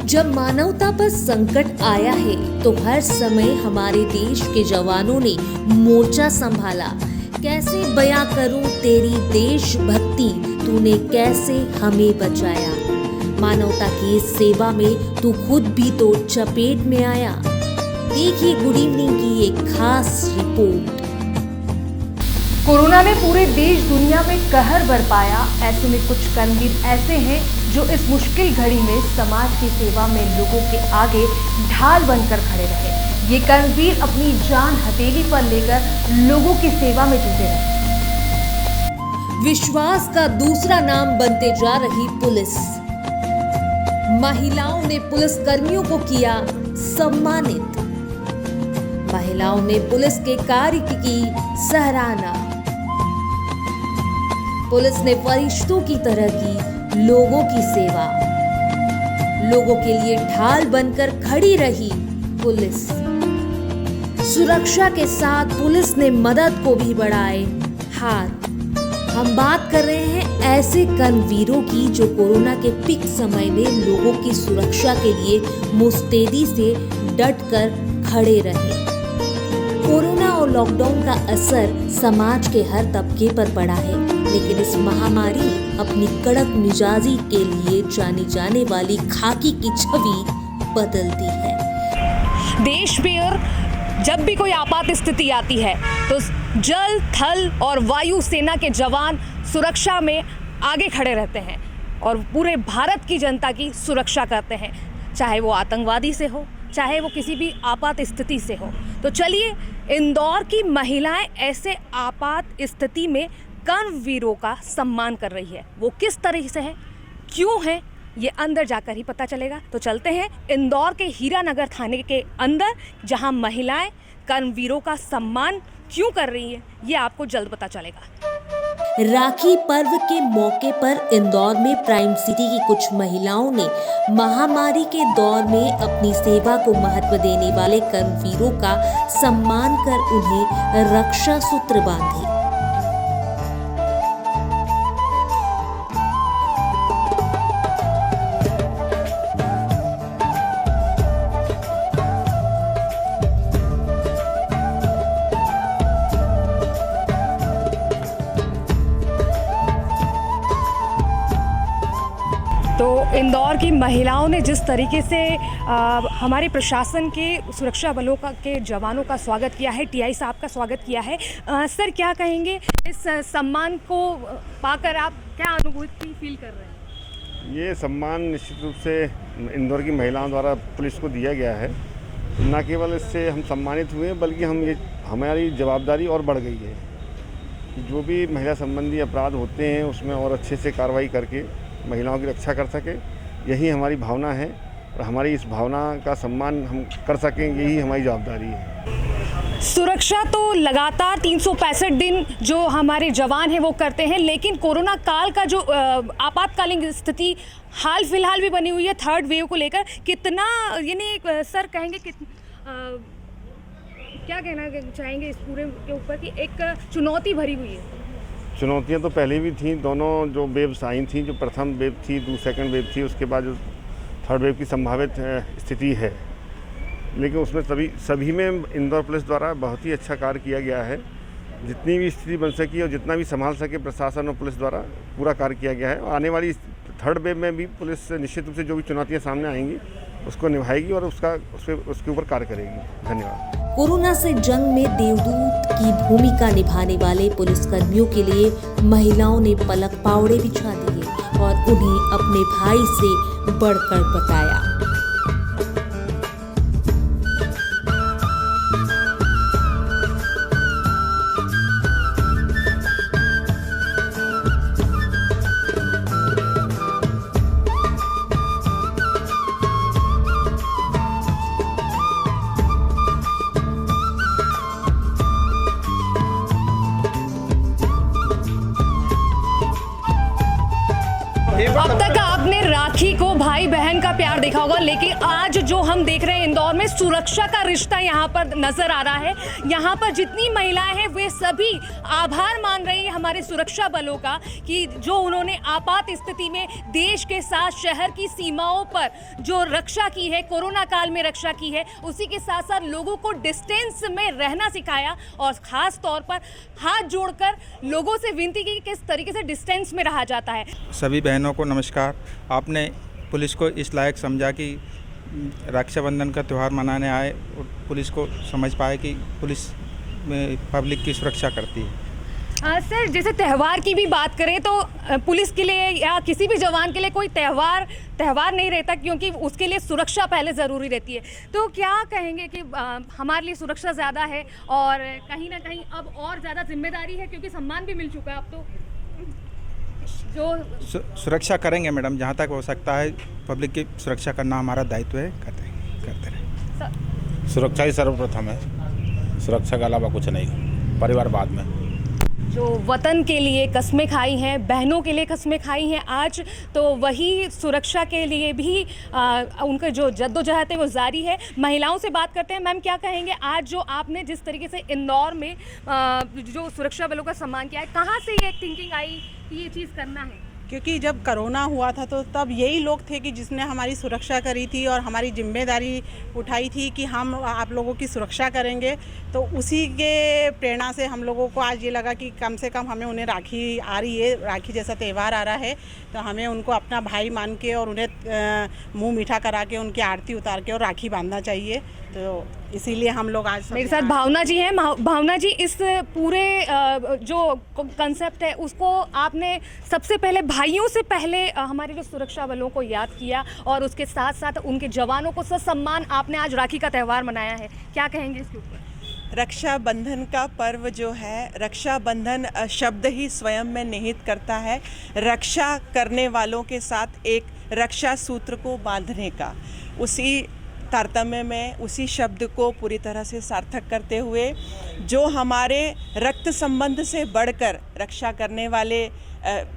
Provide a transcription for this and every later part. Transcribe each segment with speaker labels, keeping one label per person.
Speaker 1: जब मानवता पर संकट आया है तो हर समय हमारे देश के जवानों ने मोर्चा संभाला। कैसे बयां करूं तेरी देशभक्ति, तूने कैसे हमें बचाया। मानवता की इस सेवा में तू खुद भी तो चपेट में आया। देखिए गुड इवनिंग की एक खास रिपोर्ट।
Speaker 2: कोरोना ने पूरे देश दुनिया में कहर बरपाया। ऐसे में कुछ कर्मवीर ऐसे हैं जो इस मुश्किल घड़ी में समाज की सेवा में लोगों के आगे ढाल बनकर खड़े रहे। ये कर्मवीर अपनी जान हथेली पर लेकर लोगों की सेवा में जुटे रहे।
Speaker 1: विश्वास का दूसरा नाम बनते जा रही पुलिस। महिलाओं ने पुलिस कर्मियों को किया सम्मानित। महिलाओं ने पुलिस के कार्य की सराहना। पुलिस ने फरिश्तों की तरह की लोगों की सेवा। लोगों के लिए ढाल बनकर खड़ी रही पुलिस। सुरक्षा के साथ पुलिस ने मदद को भी बढ़ाए हाथ। हम बात कर रहे हैं ऐसे कर्मवीरों की जो कोरोना के पीक समय में लोगों की सुरक्षा के लिए मुस्तैदी से डटकर खड़े रहे। कोरोना और लॉकडाउन का असर समाज के हर तबके पर पड़ा है, लेकिन इस महामारी अपनी कड़क मिजाजी के लिए जानी जाने वाली खाकी की छवि बदलती है।
Speaker 2: देश में जब भी कोई आपात स्थिति आती है तो जल, थल और वायु सेना के जवान सुरक्षा में आगे खड़े रहते हैं और पूरे भारत की जनता की सुरक्षा करते हैं, चाहे वो आतंकवादी से हो, चाहे वो किसी भी आपात स्थिति से हो। तो चलिए, इंदौर की महिलाएं ऐसे आपात स्थिति में कर्मवीरों का सम्मान कर रही है। वो किस तरह से है, क्यों है, ये अंदर जाकर ही पता चलेगा। तो चलते हैं इंदौर के हीरानगर थाने के अंदर, जहां महिलाएं कर्मवीरों का सम्मान क्यों कर रही है, ये आपको जल्द पता चलेगा।
Speaker 1: राखी पर्व के मौके पर इंदौर में प्राइम सिटी की कुछ महिलाओं ने महामारी के दौर में अपनी सेवा को महत्व देने वाले कर्मवीरों का सम्मान कर उन्हें रक्षा सूत्र बांधे।
Speaker 2: तो इंदौर की महिलाओं ने जिस तरीके से हमारे प्रशासन के सुरक्षा बलों के जवानों का स्वागत किया है, टीआई साहब का स्वागत किया है, सर क्या कहेंगे इस सम्मान को पाकर, आप क्या अनुभूति फील कर रहे हैं?
Speaker 3: ये सम्मान निश्चित रूप से इंदौर की महिलाओं द्वारा पुलिस को दिया गया है। न केवल इससे हम सम्मानित हुए, बल्कि हमारी जवाबदारी और बढ़ गई है कि जो भी महिला संबंधी अपराध होते हैं उसमें और अच्छे से कार्रवाई करके महिलाओं की रक्षा कर सके, यही हमारी भावना है और हमारी इस भावना का सम्मान हम कर सकें, यही हमारी जवाबदारी है।
Speaker 2: सुरक्षा तो लगातार 365 दिन जो हमारे जवान हैं वो करते हैं, लेकिन कोरोना काल का जो आपातकालीन स्थिति हाल फिलहाल भी बनी हुई है थर्ड वेव को लेकर, कितना यानी सर कहेंगे क्या कहना चाहेंगे इस पूरे के ऊपर कि एक चुनौती भरी हुई है?
Speaker 3: चुनौतियां तो पहले भी थीं, दोनों जो वेव्स आई थी, जो प्रथम वेव थी, सेकंड वेव थी, उसके बाद जो थर्ड वेव की संभावित स्थिति है, लेकिन उसमें सभी में इंदौर पुलिस द्वारा बहुत ही अच्छा कार्य किया गया है। जितनी भी स्थिति बन सकी और जितना भी संभाल सके प्रशासन और पुलिस द्वारा पूरा कार्य किया गया है। और आने वाली थर्ड वेव में भी पुलिस निश्चित रूप से जो भी चुनौतियाँ सामने आएंगी उसको निभाएगी और उसके ऊपर कार्य करेगी। धन्यवाद।
Speaker 1: कोरोना से जंग में देवदूत की भूमिका निभाने वाले पुलिसकर्मियों के लिए महिलाओं ने पलक पावड़े बिछा दिए और उन्हें अपने भाई से बढ़कर बताया।
Speaker 2: अब तक आपने राखी को भाई बहन का प्यार देखा होगा, लेकिन आज जो हम देख रहे हैं इंदौर में हमें सुरक्षा का रिश्ता यहाँ पर नजर आ रहा है। यहाँ पर जितनी महिलाएं हैं वे सभी आभार मान रही हैं हमारे सुरक्षा बलों का कि जो उन्होंने आपात स्थिति में देश के साथ शहर की सीमाओं पर जो रक्षा की है, कोरोना काल में रक्षा की है, उसी के साथ साथ लोगों को डिस्टेंस में रहना सिखाया और खास तौर पर हाथ जोड़कर लोगों से विनती की कि किस तरीके से डिस्टेंस में रहा जाता है।
Speaker 4: सभी बहनों को नमस्कार। आपने पुलिस को इस लायक समझा कि रक्षाबंधन का त्यौहार मनाने आए और पुलिस को समझ पाए कि पुलिस में पब्लिक की सुरक्षा करती है।
Speaker 2: सर, जैसे त्यौहार की भी बात करें तो पुलिस के लिए या किसी भी जवान के लिए कोई त्यौहार नहीं रहता, क्योंकि उसके लिए सुरक्षा पहले ज़रूरी रहती है। तो क्या कहेंगे कि हमारे लिए सुरक्षा ज़्यादा है और कहीं ना कहीं अब और ज़्यादा जिम्मेदारी है, क्योंकि सम्मान भी मिल चुका है अब तो जो
Speaker 4: सुरक्षा करेंगे मैडम, जहाँ तक हो सकता है पब्लिक की सुरक्षा करना हमारा दायित्व है, करते रहें।
Speaker 5: सुरक्षा ही सर्वप्रथम है, सुरक्षा के अलावा कुछ नहीं, परिवार बाद में।
Speaker 2: जो वतन के लिए कस्में खाई हैं, बहनों के लिए कस्में खाई हैं आज, तो वही सुरक्षा के लिए भी उनका जो जद्दोजहद है वो जारी है। महिलाओं से बात करते हैं। मैम, क्या कहेंगे आज जो आपने जिस तरीके से इंदौर में जो सुरक्षा बलों का सम्मान किया है, कहाँ से ये थिंकिंग आई कि ये चीज़ करना है?
Speaker 6: क्योंकि जब कोरोना हुआ था तो तब यही लोग थे कि जिसने हमारी सुरक्षा करी थी और हमारी जिम्मेदारी उठाई थी कि हम आप लोगों की सुरक्षा करेंगे। तो उसी के प्रेरणा से हम लोगों को आज ये लगा कि कम से कम हमें उन्हें राखी आ रही है, राखी जैसा त्यौहार आ रहा है, तो हमें उनको अपना भाई मान के और उन्हें मुंह मीठा करा के उनकी आरती उतार के और राखी बांधना चाहिए। तो इसीलिए हम लोग आज
Speaker 2: मेरे साथ भावना जी हैं। भावना जी, इस पूरे जो कंसेप्ट है उसको आपने सबसे पहले भाइयों से पहले हमारे जो सुरक्षा बलों को याद किया और उसके साथ साथ उनके जवानों को सम्मान आपने आज राखी का त्यौहार मनाया है, क्या कहेंगे इसके ऊपर?
Speaker 7: रक्षाबंधन का पर्व जो है, रक्षाबंधन शब्द ही स्वयं में निहित करता है रक्षा करने वालों के साथ एक रक्षा सूत्र को बांधने का। उसी तारतम्य में उसी शब्द को पूरी तरह से सार्थक करते हुए जो हमारे रक्त संबंध से बढ़कर रक्षा करने वाले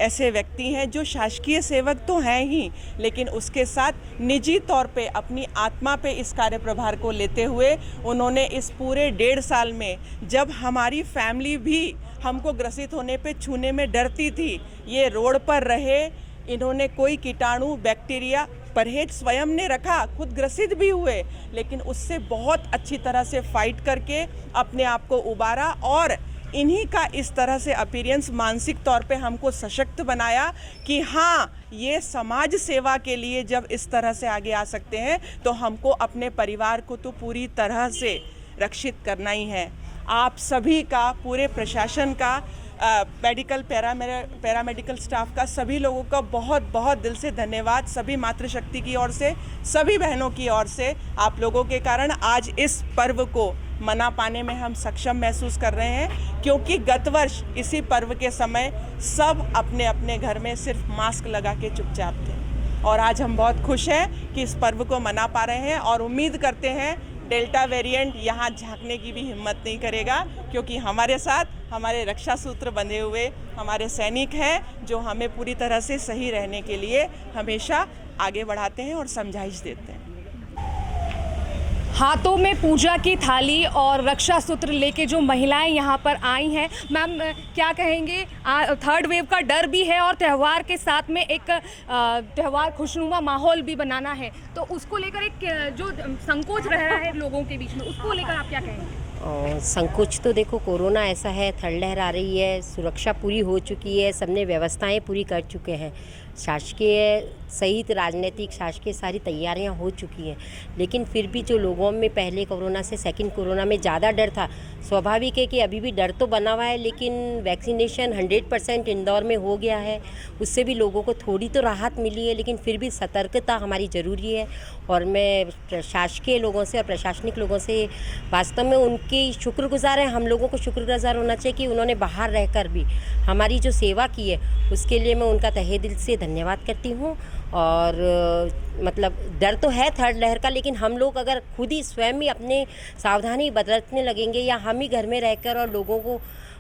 Speaker 7: ऐसे व्यक्ति हैं जो शासकीय सेवक तो हैं ही, लेकिन उसके साथ निजी तौर पे अपनी आत्मा पे इस कार्य प्रभार को लेते हुए उन्होंने इस पूरे 1.5 साल में, जब हमारी फैमिली भी हमको ग्रसित होने पे छूने में डरती थी, ये रोड पर रहे, इन्होंने कोई कीटाणु बैक्टीरिया परहेज स्वयं ने रखा, खुद ग्रसित भी हुए, लेकिन उससे बहुत अच्छी तरह से फाइट करके अपने आप को उबारा और इन्हीं का इस तरह से अपीयरेंस मानसिक तौर पे हमको सशक्त बनाया कि हाँ, ये समाज सेवा के लिए जब इस तरह से आगे आ सकते हैं तो हमको अपने परिवार को तो पूरी तरह से रक्षित करना ही है। आप सभी का, पूरे प्रशासन का, मेडिकल पैरामेडिकल स्टाफ का, सभी लोगों का बहुत बहुत दिल से धन्यवाद। सभी मातृशक्ति की ओर से, सभी बहनों की ओर से, आप लोगों के कारण आज इस पर्व को मना पाने में हम सक्षम महसूस कर रहे हैं, क्योंकि गत वर्ष इसी पर्व के समय सब अपने अपने घर में सिर्फ मास्क लगा के चुपचाप थे और आज हम बहुत खुश हैं कि इस पर्व को मना पा रहे हैं और उम्मीद करते हैं डेल्टा वेरिएंट यहाँ झांकने की भी हिम्मत नहीं करेगा, क्योंकि हमारे साथ हमारे रक्षा सूत्र बंधे हुए हमारे सैनिक हैं जो हमें पूरी तरह से सही रहने के लिए हमेशा आगे बढ़ाते हैं और समझाइश देते हैं।
Speaker 2: हाथों में पूजा की थाली और रक्षा सूत्र लेके जो महिलाएं यहाँ पर आई हैं, मैम क्या कहेंगे? थर्ड वेव का डर भी है और त्यौहार के साथ में एक त्यौहार खुशनुमा माहौल भी बनाना है, तो उसको लेकर एक जो संकोच रह रहा है लोगों के बीच में, उसको लेकर आप क्या कहेंगे?
Speaker 8: संकोच तो देखो, कोरोना ऐसा है, थर्ड लहर आ रही है, सुरक्षा पूरी हो चुकी है, सबने व्यवस्थाएं पूरी कर चुके हैं, शासकीय सहित राजनीतिक शासकीय सारी तैयारियां हो चुकी हैं, लेकिन फिर भी जो लोगों में पहले कोरोना से सेकंड कोरोना में ज़्यादा डर था, स्वाभाविक है कि अभी भी डर तो बना हुआ है, लेकिन वैक्सीनेशन 100% इंदौर में हो गया है, उससे भी लोगों को थोड़ी तो राहत मिली है, लेकिन फिर भी सतर्कता हमारी ज़रूरी है। और मैं शासकीय लोगों से और प्रशासनिक लोगों से वास्तव में उनकी शुक्रगुजार है, हम लोगों को शुक्रगुजार होना चाहिए कि उन्होंने बाहर रहकर भी हमारी जो सेवा की है उसके लिए मैं उनका तहे दिल से धन्यवाद करती हूँ। और मतलब डर तो है थर्ड लहर का, लेकिन हम लोग अगर खुद ही स्वयं ही अपने सावधानी बरतने लगेंगे या हम ही घर में रहकर और लोगों को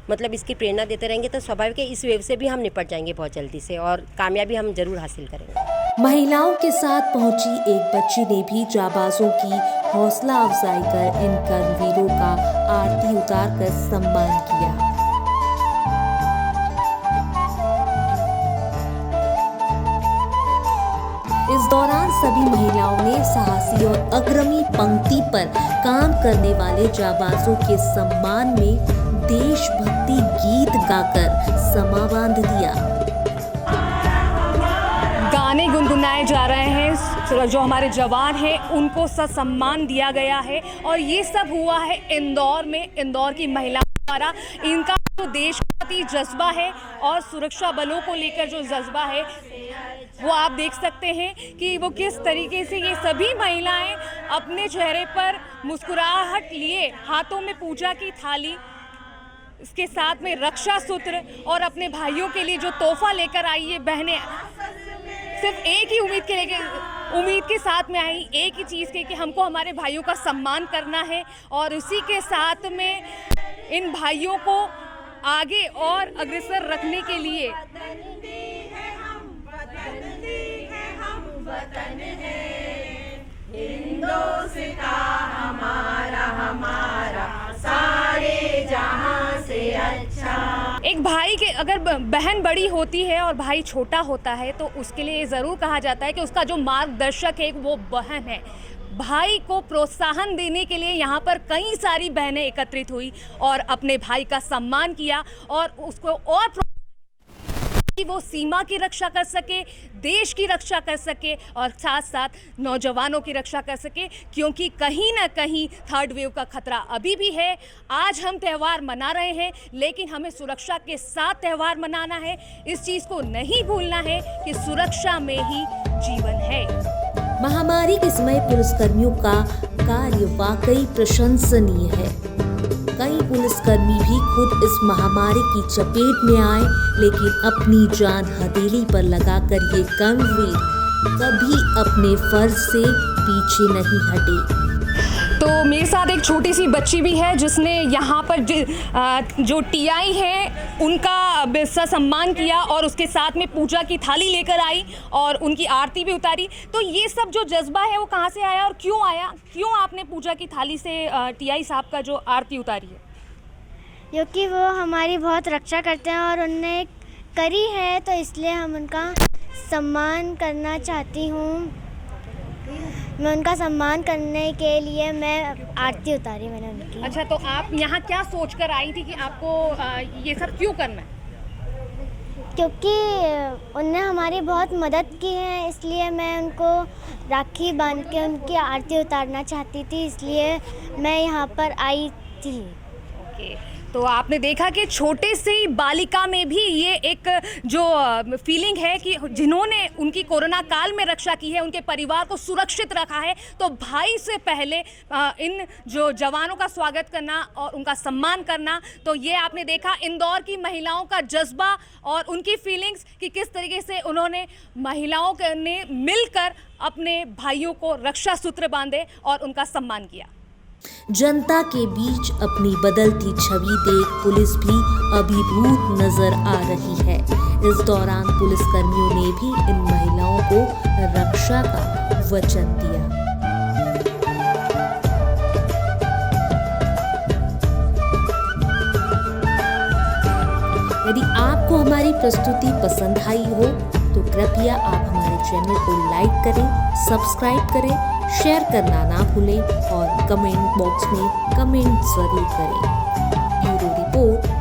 Speaker 8: मतलब इसकी प्रेरणा देते रहेंगे तो स्वाभाविक है इस वेव से भी हम निपट जाएंगे बहुत जल्दी से और कामयाबी हम जरूर हासिल करेंगे।
Speaker 1: महिलाओं के साथ पहुंची एक बच्ची ने भी जाबाजों की हौसला अफजाई कर इन कर्मवीरों का आरती उतारकर सम्मान किया। इस दौरान सभी महिलाओं ने साहसी और अग्रणी पंक्ति पर काम करने वाले जाबाजों के सम्मान में देशभक्ति गीत गाकर समा बांध दिया।
Speaker 2: गाने गुनगुनाए जा रहे हैं, जो हमारे जवान हैं उनको सम्मान दिया गया है और ये सब हुआ है इंदौर में। इंदौर की महिलाओं द्वारा इनका जो देशभक्ति जज्बा है और सुरक्षा बलों को लेकर जो जज्बा है वो आप देख सकते हैं कि वो किस तरीके से ये सभी महिलाएं अपने चेहरे पर मुस्कुराहट लिए, हाथों में पूजा की थाली, इसके साथ में रक्षा सूत्र और अपने भाइयों के लिए जो तोहफा लेकर आई ये बहनें सिर्फ एक ही उम्मीद के साथ में आई, एक ही चीज़ के कि हमको हमारे भाइयों का सम्मान करना है और उसी के साथ में इन भाइयों को आगे और अग्रसर रखने के लिए एक भाई के अगर बहन बड़ी होती है और भाई छोटा होता है तो उसके लिए ज़रूर कहा जाता है कि उसका जो मार्गदर्शक है वो बहन है। भाई को प्रोत्साहन देने के लिए यहाँ पर कई सारी बहनें एकत्रित हुई और अपने भाई का सम्मान किया और उसको और कि वो सीमा की रक्षा कर सके, देश की रक्षा कर सके और साथ साथ नौजवानों की रक्षा कर सके, क्योंकि कहीं ना कहीं थर्ड वेव का खतरा अभी भी है। आज हम त्यौहार मना रहे हैं लेकिन हमें सुरक्षा के साथ त्यौहार मनाना है। इस चीज़ को नहीं भूलना है कि सुरक्षा में ही जीवन है।
Speaker 1: महामारी के समय पुलिसकर्मियों का कार्य वाकई प्रशंसनीय है। कई पुलिसकर्मी भी खुद इस महामारी की चपेट में आए लेकिन अपनी जान हथेली पर लगाकर ये कर्मवीर कभी अपने फर्ज से पीछे नहीं हटे।
Speaker 2: तो मेरे साथ एक छोटी सी बच्ची भी है जिसने यहाँ पर जो टीआई है उनका सम्मान किया और उसके साथ में पूजा की थाली लेकर आई और उनकी आरती भी उतारी। तो ये सब जो जज्बा है वो कहाँ से आया और क्यों आया, क्यों आपने पूजा की थाली से टीआई साहब का जो आरती उतारी है?
Speaker 9: क्योंकि वो हमारी बहुत रक्षा करते हैं और उनने करी है तो इसलिए हम उनका सम्मान करना चाहती हूँ। मैं उनका सम्मान करने के लिए मैं आरती उतारी मैंने उनकी।
Speaker 2: अच्छा, तो आप यहाँ क्या सोच कर आई थी कि आपको ये सब क्यों करना है?
Speaker 9: क्योंकि उनने हमारी बहुत मदद की है, इसलिए मैं उनको राखी बांध के उनकी आरती उतारना चाहती थी, इसलिए मैं यहाँ पर आई थी।
Speaker 2: ओके, तो आपने देखा कि छोटे से बालिका में भी ये एक जो फीलिंग है कि जिन्होंने उनकी कोरोना काल में रक्षा की है, उनके परिवार को सुरक्षित रखा है, तो भाई से पहले इन जो जवानों का स्वागत करना और उनका सम्मान करना, तो ये आपने देखा इंदौर की महिलाओं का जज्बा और उनकी फीलिंग्स कि किस तरीके से उन्होंने महिलाओं ने मिलकर अपने भाइयों को रक्षा सूत्र बांधे और उनका सम्मान किया।
Speaker 1: जनता के बीच अपनी बदलती छवि देख पुलिस भी अभिभूत नजर आ रही है। इस दौरान पुलिसकर्मियों ने भी इन महिलाओं को रक्षा का वचन दिया। यदि आपको हमारी प्रस्तुति पसंद आई हो तो कृपया आप हमारे चैनल को लाइक करें, सब्सक्राइब करें, शेयर करना ना भूलें और कमेंट बॉक्स में कमेंट जरूर करें। Bureau report.